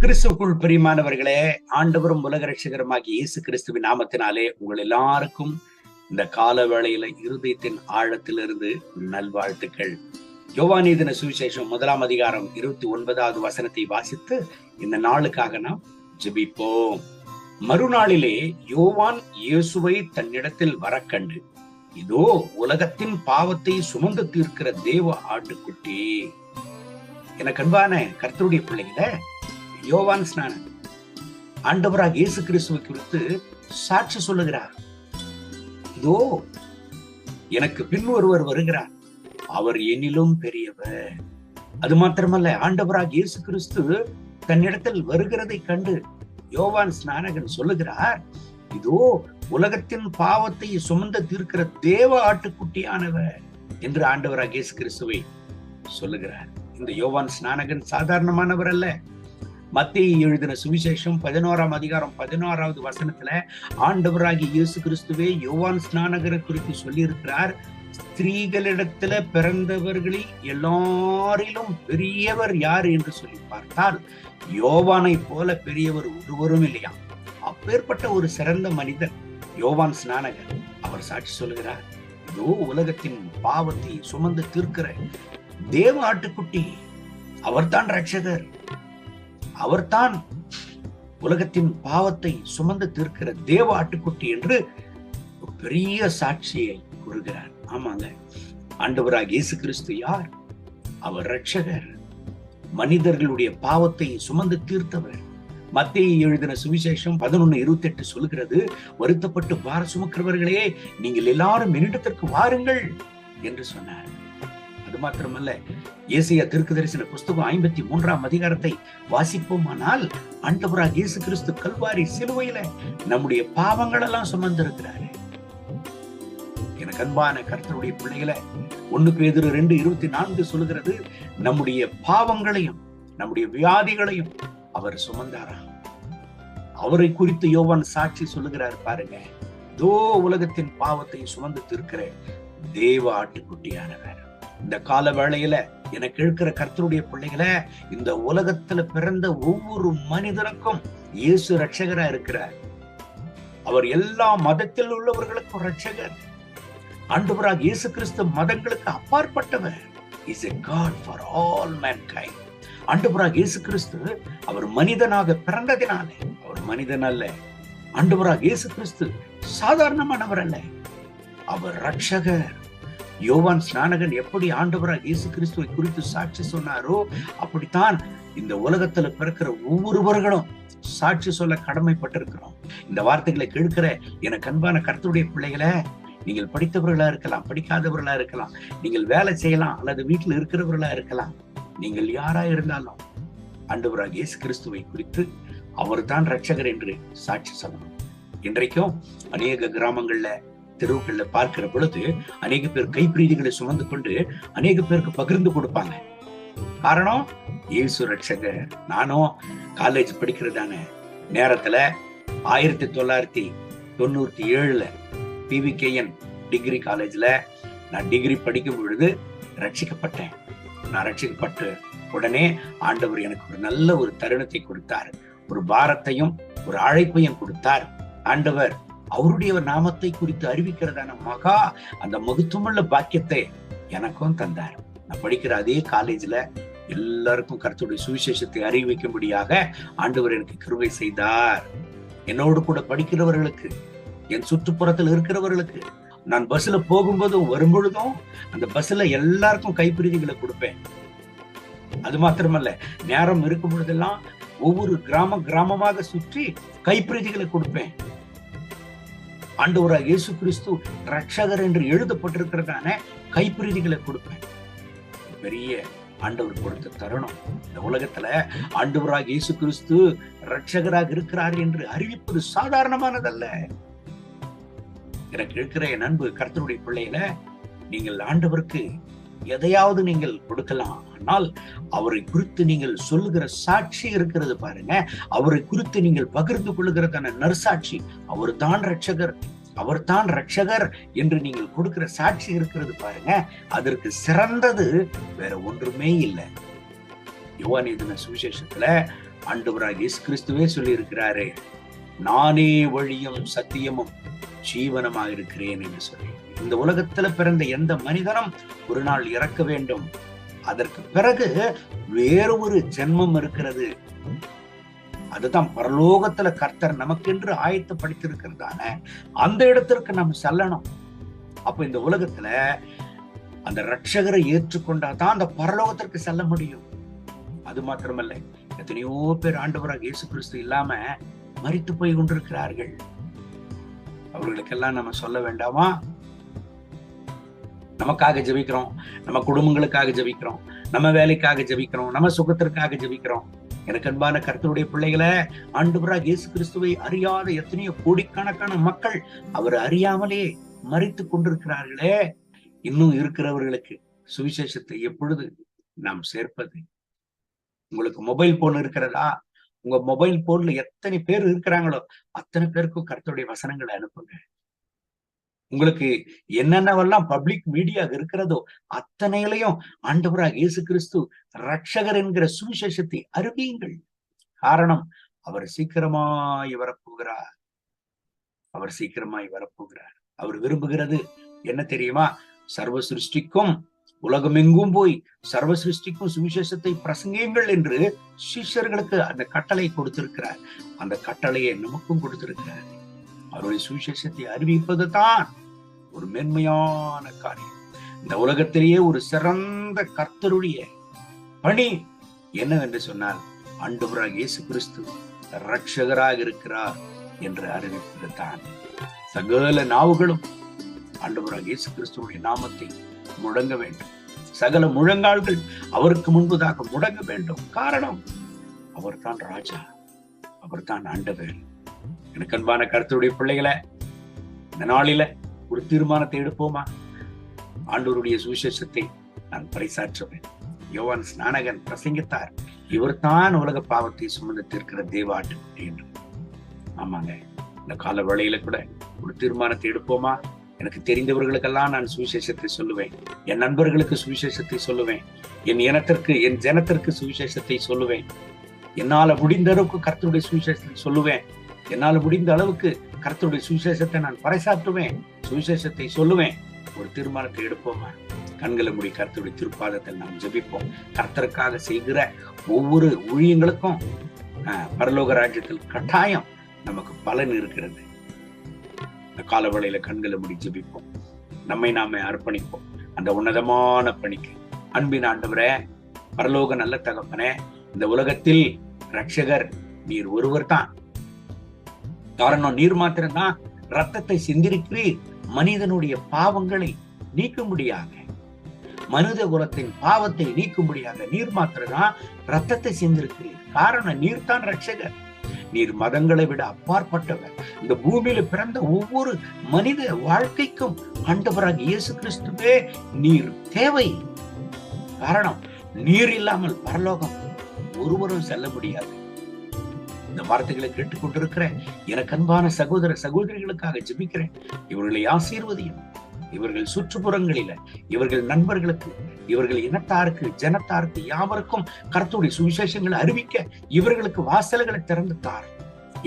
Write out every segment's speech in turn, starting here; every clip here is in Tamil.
கிறிஸ்துவுக்குள் பிரியமானவர்களே, ஆண்டவரும் உலக ரட்சகருமாகிய இயேசு கிறிஸ்துவின் நாமத்தினாலே உங்கள் எல்லாருக்கும் இந்த கால வேளையில இருதயத்தின் ஆழத்திலிருந்து நல்வாழ்த்துக்கள். யோவான் எழுதின சுவிசேஷம் 1ஆம் அதிகாரம் 29வது வசனத்தை வாசித்து இந்த நாளுக்காக நாம் ஜெபிப்போம். மறுநாளிலே யோவான் இயேசுவை தன்னிடத்தில் வர கண்டு, இதோ உலகத்தின் பாவத்தை சுமந்து தீர்க்கிற தேவ ஆட்டுக்குட்டி. எனக்கு அன்பான கர்த்தருடைய பிள்ளைகள, யோவான் ஸ்நானன் ஆண்டவராக இயேசு கிறிஸ்துவை குறித்து சாட்சி சொல்லுகிறார். இதோ எனக்கு பின் ஒருவர் வருகிறார், அவர் என்னிலும் பெரியவர். அது மாத்திரமல்ல, ஆண்டவராக இயேசு கிறிஸ்து தன்னிடத்தில் வருகிறதை கண்டு யோவான் ஸ்நானகன் சொல்லுகிறார், இதோ உலகத்தின் பாவத்தை சுமந்து தீர்க்கிற தேவ ஆட்டுக்குட்டியானவர் என்று ஆண்டவராக இயேசு கிறிஸ்துவை சொல்லுகிறார். இந்த யோவான் ஸ்நானகன் சாதாரணமானவர் அல்ல. மத்தேயு எழுதின சுவிசேஷம் 11ஆம் அதிகாரம் 16வது வசனத்துல ஆண்டவராகிய இயேசு கிறிஸ்துவே யோவான் ஸ்நானகரை குறித்து சொல்லி இருக்கிறார், ஸ்திரீகளிடத்துல பிறந்தவர்களில் எல்லாரிலும் பெரியவர் யார் என்று சொல்லி பார்த்தால் யோவானை போல பெரியவர் ஒருவரும் இல்லையா. அப்பேற்பட்ட ஒரு சிறந்த மனிதன் யோவான் ஸ்நானகர். அவர் சாட்சி சொல்லுகிறார், இதோ உலகத்தின் பாவத்தை சுமந்து தீர்க்கிற தேவ ஆட்டுக்குட்டி, அவர்தான் ரட்சகர், அவர்தான் உலகத்தின் பாவத்தை சுமந்து தீர்க்கிற தேவ ஆட்டுக்குட்டி என்று பெரிய சாட்சியை கூறுகிறார். ஆமாங்க, ஆண்டவராக இயேசு கிறிஸ்து யார்? அவர் ரட்சகர், மனிதர்களுடைய பாவத்தை சுமந்து தீர்த்தவர். மத்தேயு எழுதின சுவிசேஷம் 11:28 சொல்கிறது, வருத்தப்பட்டு பார சுமக்கிறவர்களே, நீங்கள் எல்லாரும் என்னிடத்திற்கு வாருங்கள் என்று சொன்னார். அது மாத்திரமல்ல, ஏசாயா தீர்க்கதரிசன புஸ்தகம் 53ஆம் அதிகாரத்தை வாசிப்போமானால் ஆண்டவராக இயேசு கிறிஸ்து கல்வாரி சிலுவையில நம்முடைய பாவங்கள் எல்லாம் சுமந்திருக்கிறாரு. எனக்கு அன்பான கர்த்தருடைய பிள்ளைகளை, 1 பேதுரு 2:24 சொல்லுகிறது, நம்முடைய பாவங்களையும் நம்முடைய வியாதிகளையும் அவர் சுமந்தாரா. அவரை குறித்து யோவான் சாட்சி சொல்லுகிறார் பாருங்க, இதோ உலகத்தின் பாவத்தை சுமந்து தீர்க்கிற தேவ ஆட்டுக்குட்டியானவர். இந்த கால வேளையில எனக்கு இருக்கிற கர்த்தருடைய பிள்ளைகளை, இந்த உலகத்துல பிறந்த ஒவ்வொரு மனிதனுக்கும் இயேசு ரட்சகரா இருக்கிறார். அவர் எல்லா மதத்தில் உள்ளவர்களுக்கும் ரட்சகர். ஆண்டவராக இயேசு கிறிஸ்து மதங்களுக்கு அப்பாற்பட்டவர். Is a God for all mankind. ஆண்டவராக இயேசு கிறிஸ்து அவர் மனிதனாக பிறந்ததினாலே அவர் மனிதன் அல்ல. ஆண்டவராக இயேசு கிறிஸ்து சாதாரணமானவர் அல்ல, அவர் ரட்சகர். யோவான் ஸ்நானகன் எப்படி ஆண்டவராக இயேசு கிறிஸ்துவை குறித்து சாட்சி சொன்னாரோ, அப்படித்தான் இந்த உலகத்துல பிறக்கிற ஒவ்வொருவர்களும் சாட்சி சொல்ல கடமைப்பட்டிருக்கிறோம். இந்த வார்த்தைகளை கேட்கிற எனக்கு அன்பான கர்த்தருடைய பிள்ளைகளை, நீங்கள் படித்தவர்களா இருக்கலாம், படிக்காதவர்களா இருக்கலாம், நீங்கள் வேலை செய்யலாம் அல்லது வீட்டில் இருக்கிறவர்களா இருக்கலாம், நீங்கள் யாரா இருந்தாலும் ஆண்டவராக இயேசு கிறிஸ்துவை குறித்து அவர் தான் ரட்சகர் என்று சாட்சி சொல்லணும். இன்றைக்கும் அநேக கிராமங்கள்ல தெருவுகள்ல பார்க்கிற பொழுது அநேக பேர் கைப்பிரீதிகளை சுமந்து கொண்டு அநேக பேருக்கு பகிர்ந்து கொடுப்பாங்க. காரணம், இயேசு ரட்சகர். நானும் காலேஜ் படிக்கிறதான நேரத்துல 1997 PVKN டிகிரி காலேஜ்ல நான் டிகிரி படிக்கும் பொழுது ரட்சிக்கப்பட்டேன். நான் ரட்சிக்கப்பட்டு உடனே ஆண்டவர் எனக்கு ஒரு நல்ல ஒரு தருணத்தை கொடுத்தார், ஒரு பாரத்தையும் ஒரு அழைப்பையும் கொடுத்தார். ஆண்டவர் அவருடைய நாமத்தை குறித்து அறிவிக்கிறதான அந்த மகத்துவமுள்ள பாக்கியத்தை எனக்கும் தந்தார். நான் படிக்கிற அதே காலேஜ்ல எல்லாருக்கும் கர்த்தருடைய சுவிசேஷத்தை அறிவிக்கும்படியாக ஆண்டவர் எனக்கு கிருபை செய்தார். என்னோடு கூட படிக்கிறவர்களுக்கு, என் சுற்றுப்புறத்தில் இருக்கிறவர்களுக்கு, நான் பஸ்ல போகும்போதும் வரும்பொழுதும் அந்த பஸ்ல எல்லாருக்கும் கைப்பிரதிகளை கொடுப்பேன். அது மாத்திரமல்ல, நேரம் இருக்கும் பொழுதெல்லாம் ஒவ்வொரு கிராமமாக சுற்றி கைப்பிரதிகளை கொடுப்பேன். ஆண்டவராக இயேசு கிறிஸ்து ரட்சகர் என்று எழுதப்பட்டிருக்கிறதான கைப்பிரதிகளை கொடுப்பேன். பெரிய ஆண்டவர் கொடுத்த தருணம். இந்த உலகத்துல ஆண்டவராக இயேசு கிறிஸ்து ரட்சகராக இருக்கிறார் என்று அறிவிப்பது சாதாரணமானதல்ல. எனக்கு இருக்கிற என் அன்பு கர்த்தருடைய பிள்ளைகளை, நீங்கள் ஆண்டவருக்கு எதையாவது நீங்கள் கொடுக்கலாம், ஆனால் அவரை குறித்து நீங்கள் சொல்லுகிற சாட்சி இருக்கிறது பாருங்க, அவரை குறித்து நீங்கள் பகிர்ந்து கொள்ளுகிறதான நற்சாட்சி, அவர் தான் ரட்சகர், அவர் தான் ரட்சகர் என்று நீங்கள் கொடுக்கிற சாட்சி இருக்கிறது பாருங்க, அதற்கு சிறந்தது வேற ஒன்றுமே இல்லை. யோவான் எழுதின சுவிசேஷத்துல ஆண்டவராகிய இயேசு கிறிஸ்துவே சொல்லி இருக்கிறாரு, நானே வழியும் சத்தியமும் ஜீவனமாக இருக்கிறேன் என்று சொல்லி. இந்த உலகத்துல பிறந்த எந்த மனிதனும் ஒரு நாள் இறக்க வேண்டும். அதற்கு பிறகு வேறு ஒரு ஜென்மம் இருக்கிறது. அதுதான் பரலோகத்துல கர்த்தர் நமக்கென்று ஆயத்தப்படுத்தியிருக்கிறதான அந்த இடத்திற்கு நாம் செல்லணும். அப்ப இந்த உலகத்துல அந்த ரட்சகரை ஏற்றுக்கொண்டாதான் அந்த பரலோகத்திற்கு செல்ல முடியும். அது மாத்திரமல்ல, எத்தனையோ பேர் ஆண்டவராக இயேசு கிறிஸ்து இல்லாம மரித்து போய் கொண்டிருக்கிறார்கள். அவர்களுக்கெல்லாம் நம்ம சொல்ல வேண்டாமா? நமக்காக ஜெபிக்கிறோம், நம்ம குடும்பங்களுக்காக ஜெபிக்கிறோம், நம்ம வேலைக்காக ஜெபிக்கிறோம், நம்ம சுகத்திற்காக ஜெபிக்கிறோம். எனக்கு அன்பான கர்த்தருடைய பிள்ளைகளை, ஆண்டவராக இயேசு கிறிஸ்துவை அறியாத எத்தனையோ கோடிக்கணக்கான மக்கள் அவர் அறியாமலே மரித்து கொண்டிருக்கிறார்களே. இன்னும் இருக்கிறவர்களுக்கு சுவிசேஷத்தை எப்பொழுது நாம் சேர்ப்பது? உங்களுக்கு மொபைல் போன் இருக்கிறதா? உங்க மொபைல் போன்ல எத்தனை பேர் இருக்கிறாங்களோ அத்தனை பேருக்கும் கர்த்தருடைய வசனங்களை அனுப்புங்க. உங்களுக்கு என்னென்னவெல்லாம் பப்ளிக் மீடியா இருக்கிறதோ அத்தனையிலையும் ஆண்டவராக இயேசு கிறிஸ்து ரட்சகர் என்கிற சுவிசேஷத்தை அறிவியுங்கள். காரணம், அவர் சீக்கிரமாய் வரப்போகிறார். அவர் சீக்கிரமாய் வரப்போகிறார். அவர் விரும்புகிறது என்ன தெரியுமா? சர்வ சிருஷ்டிக்கும் உலகமெங்கும் போய் சர்வ சிருஷ்டிக்கும் சுவிசேஷத்தை பிரசங்கியுங்கள் என்று சிஷ்யர்களுக்கு அந்த கட்டளை கொடுத்திருக்கிறார். அந்த கட்டளையை நமக்கும் கொடுத்திருக்கிறார். அவருடைய சுவிசேஷத்தை அறிவிப்பது தான் ஒரு மென்மையான காரியம். இந்த உலகத்திலேயே ஒரு சிறந்த கர்த்தருடைய பணி என்னவென்று சொன்னால், ஆண்டவராக இயேசு கிறிஸ்து ரட்சகராக இருக்கிறார் என்று அறிவிப்பது தான். சகல நாவுகளும் ஆண்டவராக இயேசு கிறிஸ்துவுடைய நாமத்தை முழங்க வேண்டும். சகல முழங்கால்கள் அவருக்கு முன்பதாக முழங்க வேண்டும். காரணம், அவர் தான் ராஜா, அவர் தான் ஆண்டவர். எனக்கு அன்பான கர்த்தருடைய பிள்ளைகளை, இந்த நாளில ஒரு தீர்மானத்தை எடுப்போமா? ஆண்டவருடைய சுவிசேஷத்தை நான் பறைசாற்றுவேன். யோவான் ஸ்நானகன் பிரசங்கித்தார், இவர் தான் உலக பாவத்தை சுமந்து தீர்க்கிற தேவாட்டு என்று. ஆமாங்க, இந்த கால வேளையில கூட ஒரு தீர்மானத்தை எடுப்போமா? எனக்கு தெரிந்தவர்களுக்கெல்லாம் நான் சுவிசேஷத்தை சொல்லுவேன். என் நண்பர்களுக்கு சுவிசேஷத்தை சொல்லுவேன். என் இனத்திற்கு, என் ஜனத்திற்கு சுவிசேஷத்தை சொல்லுவேன். என்னால முடிந்த அளவுக்கு கர்த்தருடைய சுவிசேஷத்தை சொல்லுவேன். என்னால முடிந்த அளவுக்கு கர்த்தருடைய சுவிசேஷத்தை நான் பறைசாற்றுவேன், சுவிசேஷத்தை சொல்லுவேன். ஒரு தீர்மானத்தை எடுப்போமா? கண்களை மூடி கர்த்தருடைய திருப்பாதத்தில் நாம் ஜெபிப்போம். கர்த்தருக்காக செய்கிற ஒவ்வொரு ஊழியங்களுக்கும் பரலோக ராஜ்யத்தில் கட்டாயம் நமக்கு பலன் இருக்கிறது. இந்த கால வேளையில கண்களை மூடி ஜெபிப்போம். நம்மை நாமே அர்ப்பணிப்போம் அந்த உன்னதமான பணிக்கு. அன்பின் ஆண்டவரே, பரலோக நல்ல தகப்பனே, இந்த உலகத்தில் ரட்சகர் நீர் ஒருவர் தான். காரணம், நீர் மாத்திரம்தான் ரத்தத்தை சிந்திருக்கிறீர். மனிதனுடைய பாவங்களை நீக்கும்படியாக, மனித குலத்தின் பாவத்தை நீக்கும்படியாக நீர் மாத்திரம்தான் ரத்தத்தை சிந்திருக்கிறீர். காரணம், நீர் தான் ரட்சகர். நீர் மதங்களை விட அப்பாற்பட்டவர். இந்த பூமியில பிறந்த ஒவ்வொரு மனித வாழ்க்கைக்கும் ஆண்டவராக இயேசு கிறிஸ்துவே நீர் தேவை. காரணம், நீர் இல்லாமல் பரலோகம் ஒருவரும் செல்ல முடியாது. இந்த வார்த்தைகளை கேட்டுக்கொண்டிருக்கிற எனக்கு அன்பான சகோதர சகோதரிகளுக்காக ஜெபிக்கிறேன். இவர்களை ஆசீர்வதியும். இவர்கள் சுற்றுப்புறங்களில, இவர்கள் நண்பர்களுக்கு, இவர்கள் இனத்தாருக்கு, ஜனத்தாருக்கு யாவருக்கும் கர்த்தருடைய சுவிசேஷங்களை அறிவிக்க இவர்களுக்கு வாசல்களை திறந்து தார்.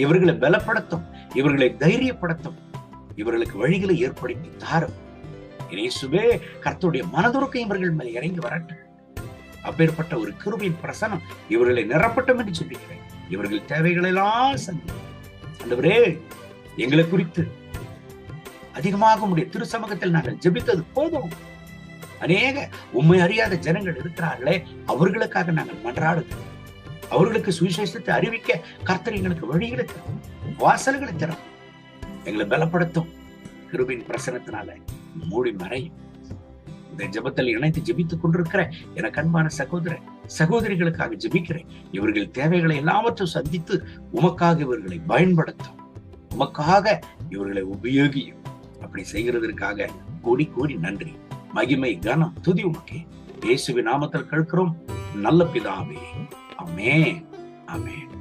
இவர்களை பலப்படுத்தும், இவர்களை தைரியப்படுத்தும், இவர்களுக்கு வழிகளை ஏற்படுத்தி தாரும். இயேசுவே, கர்த்தருடைய மனதுருக்கம் இவர்கள் மேல் இறங்கி வரட்டும். அப்பேற்பட்ட ஒரு கிருபையின் பிரசனம் இவர்களை நிரப்பட்டும் என்று சொல்லிக்கிறேன். இவர்கள் தேவைகளெல்லாம் சந்தி. ஆண்டவரே, எங்களை குறித்து அதிகமாக உடைய திருச்சமூகத்தில் நாங்கள் ஜெபித்தது போதும். அநேக உண்மை அறியாத ஜனங்கள் இருக்கிறார்களே, அவர்களுக்காக நாங்கள் மன்றாடுகிறோம். அவர்களுக்கு சுவிசேஷத்தை அறிவிக்க கர்த்தர் எங்களுக்கு வழிகளை தரும், வாசல்களை தரும். எங்களை பலப்படுத்தும். கிருபையின் பிரசனத்தினால மூடி மறையும். இந்த ஜெபத்தில் இணைந்து ஜெபித்துக் கொண்டிருக்கிற எனக்கு அன்பான சகோதர சகோதரிகளுக்காக ஜெபிக்கிறேன். இவர்கள் தேவைகளை எல்லாவற்றையும் சந்தித்து உமக்காக இவர்களை பயன்படுத்தும். உமக்காக இவர்களை உபயோகியும். அப்படி செய்கிறதற்காக கோடி கோடி நன்றி. மகிமை, கனம், துதி உமக்கே. இயேசுவின் நாமத்தில் கேட்கிறோம் நல்ல பிதாவே. ஆமென், ஆமென்.